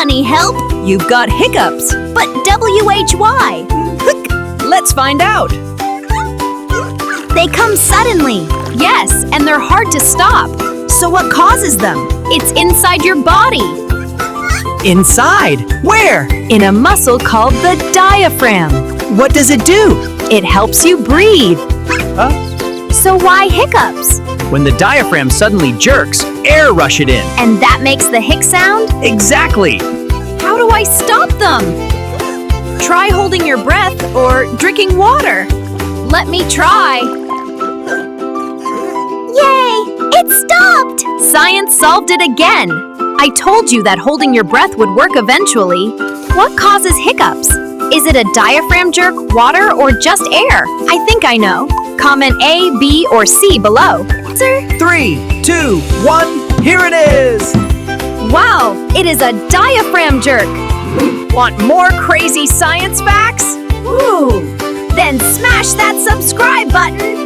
Honey, help! You've got hiccups. But W-H-Y? Let's find out. They come suddenly. Yes, and they're hard to stop. So what causes them? It's inside your body. Inside? Where? In a muscle called the diaphragm. What does it do? It helps you breathe. So why hiccups? When the diaphragm suddenly jerks, air rushes it in. And that makes the hic sound? Exactly. How do I stop them? Try holding your breath or drinking water. Let me try. Yay! It stopped! Science solved it again. I told you that holding your breath would work eventually. What causes hiccups? Is it a diaphragm jerk, water, or just air? I think I know. Comment A, B, or C below. Sir? 3, 2, 1, here it is! Wow, it is a diaphragm jerk. Want more crazy science facts? Ooh! Then smash that subscribe button!